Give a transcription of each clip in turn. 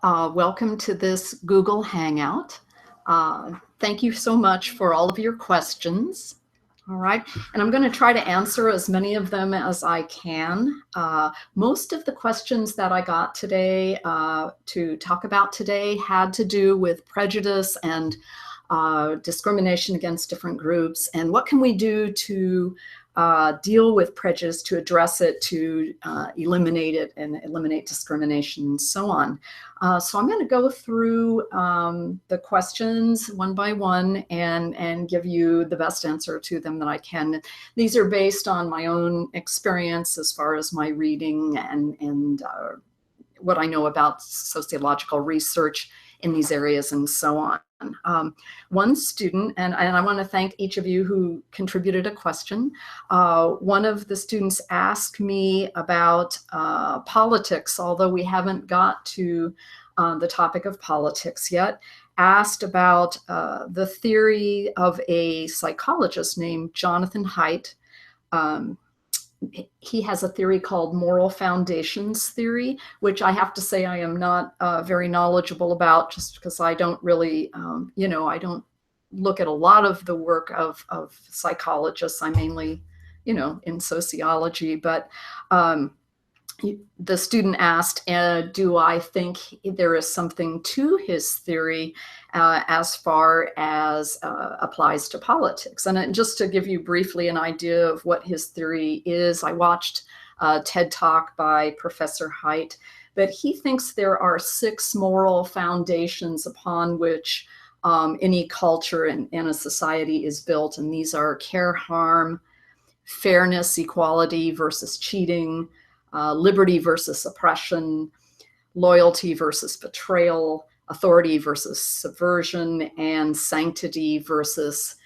Welcome to this Google Hangout. Thank you so much for all of your questions. All right, and I'm going to try to answer as many of them as I can. Most of the questions that I got today to talk about today had to do with prejudice and discrimination against different groups, and what can we do to deal with prejudice, to address it, to eliminate it and eliminate discrimination and so on. So I'm going to go through the questions one by one and give you the best answer to them that I can. These are based on my own experience as far as my reading and what I know about sociological research in these areas and so on. One student, and I want to thank each of you who contributed a question. One of the students asked me about politics, although we haven't got to the topic of politics yet, asked about the theory of a psychologist named Jonathan Haidt. He has a theory called moral foundations theory, which I have to say I am not very knowledgeable about, just because I don't really, I don't look at a lot of the work of psychologists. I'm mainly, in sociology, but the student asked, do I think there is something to his theory as far as applies to politics? And just to give you briefly an idea of what his theory is, I watched a TED Talk by Professor Haidt, but he thinks there are 6 moral foundations upon which any culture and a society is built. And these are care, harm, fairness, equality versus cheating, liberty versus oppression, loyalty versus betrayal, authority versus subversion, and sanctity versus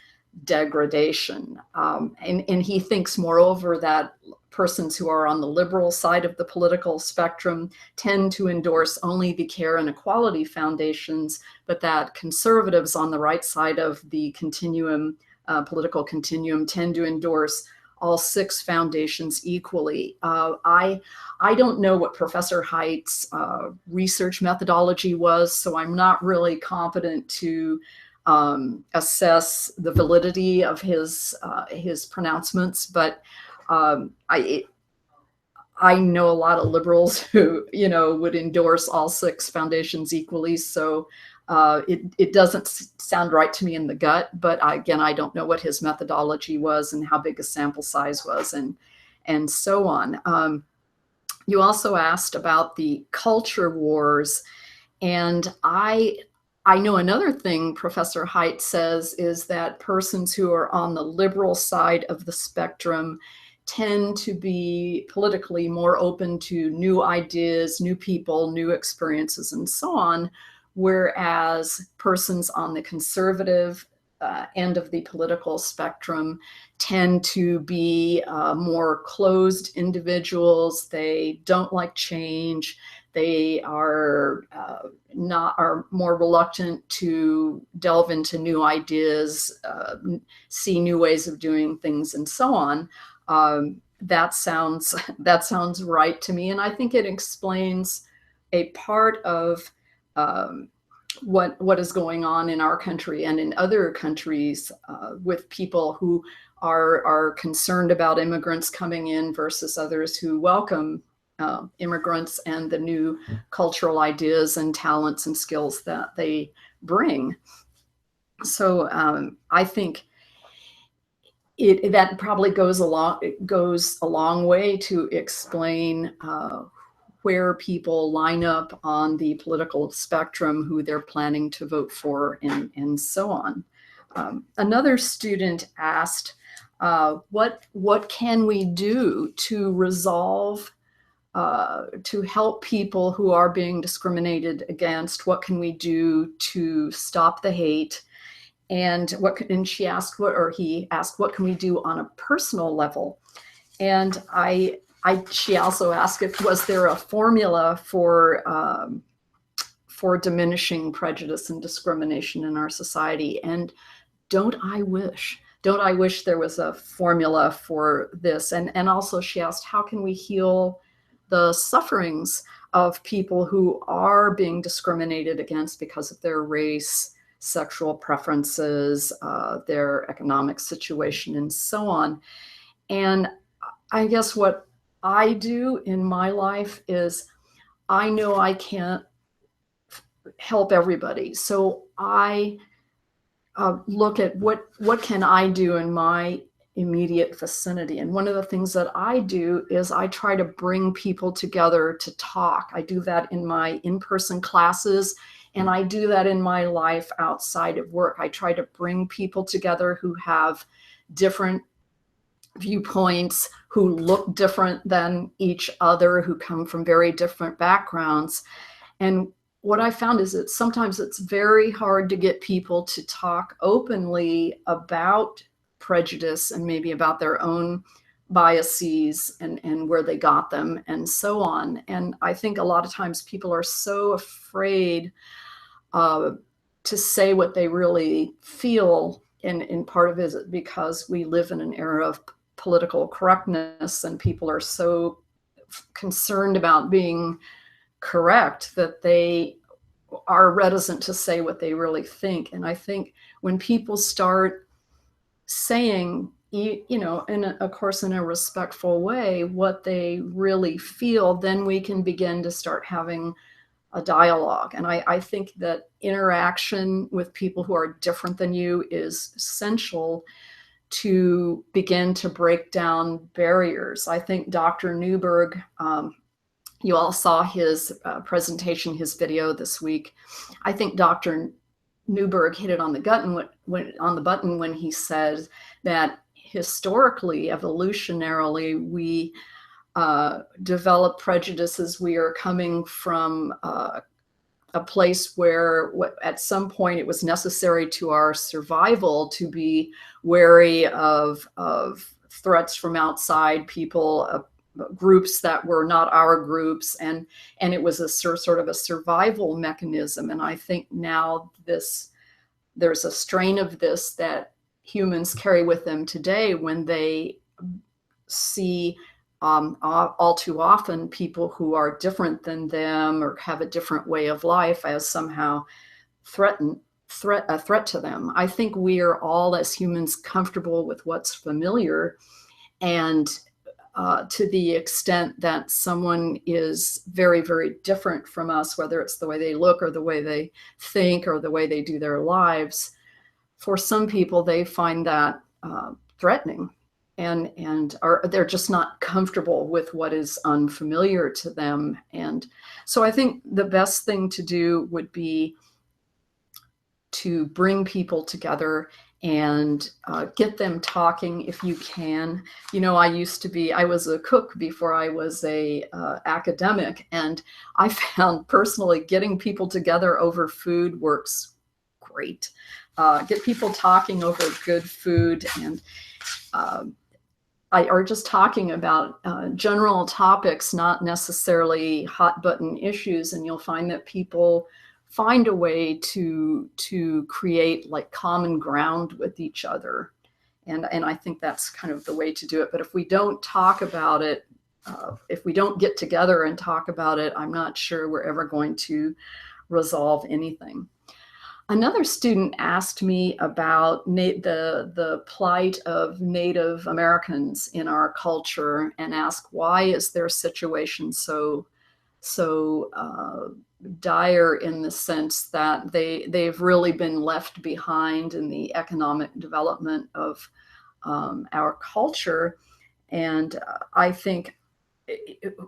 degradation. And he thinks, moreover, that persons who are on the liberal side of the political spectrum tend to endorse only the care and equality foundations, but that conservatives on the right side of the continuum, political continuum, tend to endorse all 6 foundations equally. I don't know what Professor Haidt's research methodology was, so I'm not really competent to assess the validity of his pronouncements. But I know a lot of liberals who would endorse all 6 foundations equally. So it doesn't sound right to me in the gut, but again, I don't know what his methodology was and how big a sample size was and so on. You also asked about the culture wars, and I know another thing Professor Haidt says is that persons who are on the liberal side of the spectrum tend to be politically more open to new ideas, new people, new experiences, and so on, whereas persons on the conservative end of the political spectrum tend to be more closed individuals. They don't like change. They are more reluctant to delve into new ideas, see new ways of doing things, and so on. That sounds right to me, and I think it explains a part of what is going on in our country and in other countries with people who are concerned about immigrants coming in versus others who welcome immigrants and the new cultural ideas and talents and skills that they bring. So I think that probably goes a long way to explain where people line up on the political spectrum, who they're planning to vote for, and so on. Another student asked, what can we do to resolve, to help people who are being discriminated against? What can we do to stop the hate? And she asked he asked, what can we do on a personal level? And she also asked was there a formula for diminishing prejudice and discrimination in our society? And don't I wish there was a formula for this? And also she asked, how can we heal the sufferings of people who are being discriminated against because of their race, sexual preferences, their economic situation, and so on. And I guess what I do in my life is I know I can't help everybody. So I look at what can I do in my immediate vicinity. And one of the things that I do is I try to bring people together to talk. I do that in my in-person classes, and I do that in my life outside of work. I try to bring people together who have different viewpoints, who look different than each other, who come from very different backgrounds. And what I found is that sometimes it's very hard to get people to talk openly about prejudice and maybe about their own biases and where they got them and so on. And I think a lot of times people are so afraid to say what they really feel. And part of it is because we live in an era of political correctness and people are so concerned about being correct that they are reticent to say what they really think. And I think when people start saying, of course, in a respectful way, what they really feel, then we can begin to start having a dialogue. And I think that interaction with people who are different than you is essential to begin to break down barriers. I think Dr. Newberg, you all saw his presentation, his video this week. I think Dr. Newberg hit it on the button when he said that historically, evolutionarily, we develop prejudices. We are coming from a place where at some point it was necessary to our survival to be wary of threats from outside people, groups that were not our groups, and it was a sort of a survival mechanism. And I think now there's a strain of this that humans carry with them today when they see all too often people who are different than them or have a different way of life as somehow a threat to them. I think we are all, as humans, comfortable with what's familiar, and to the extent that someone is very, very different from us, whether it's the way they look or the way they think or the way they do their lives, for some people, they find that threatening, and they're just not comfortable with what is unfamiliar to them. And so I think the best thing to do would be to bring people together and get them talking if you can. I was a cook before I was a academic, and I found personally getting people together over food works great. Get people talking over good food and are just talking about general topics, not necessarily hot button issues, and you'll find that people find a way to create like common ground with each other. And I think that's kind of the way to do it. But if we don't talk about it, if we don't get together and talk about it, I'm not sure we're ever going to resolve anything. Another student asked me about the plight of Native Americans in our culture and asked, why is their situation so dire, in the sense that they've really been left behind in the economic development of our culture. And I think the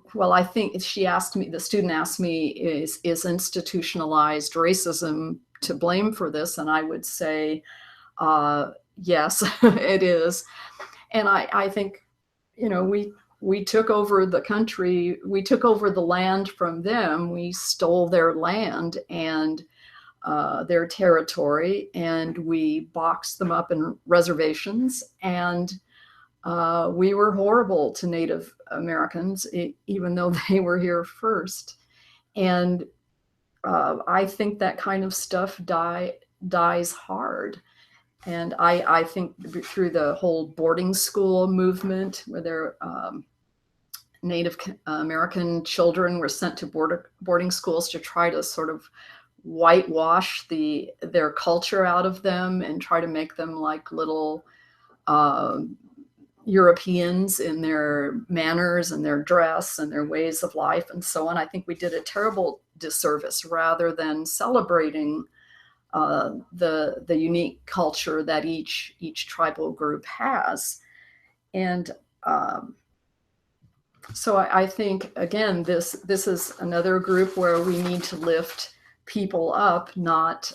student asked me, is institutionalized racism to blame for this? And I would say, yes, it is. And I think, we took over the country, we took over the land from them, we stole their land and their territory, and we boxed them up in reservations, and we were horrible to Native Americans, even though they were here first. And I think that kind of stuff dies hard. And I think through the whole boarding school movement, where Native American children were sent to boarding schools to try to sort of whitewash their culture out of them and try to make them like little uh, Europeans in their manners and their dress and their ways of life and so on. I think we did a terrible disservice rather than celebrating the unique culture that each tribal group has. And so I think, again, this is another group where we need to lift people up, not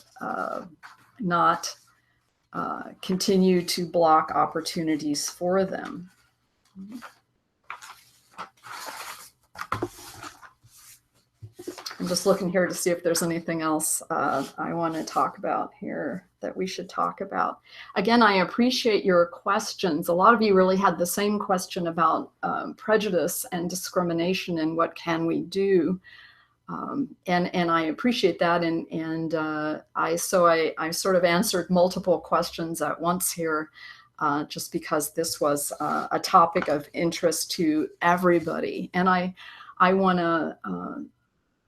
continue to block opportunities for them. I'm just looking here to see if there's anything else I want to talk about here that we should talk about. Again, I appreciate your questions. A lot of you really had the same question about prejudice and discrimination and what can we do. And I appreciate that. And I sort of answered multiple questions at once here, just because this was a topic of interest to everybody. And I want to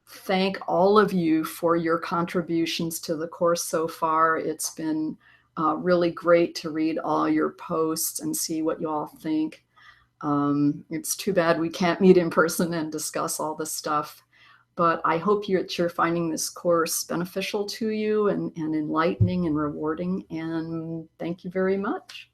thank all of you for your contributions to the course so far. It's been really great to read all your posts and see what you all think. It's too bad we can't meet in person and discuss all this stuff, but I hope you're finding this course beneficial to you and enlightening and rewarding. And thank you very much.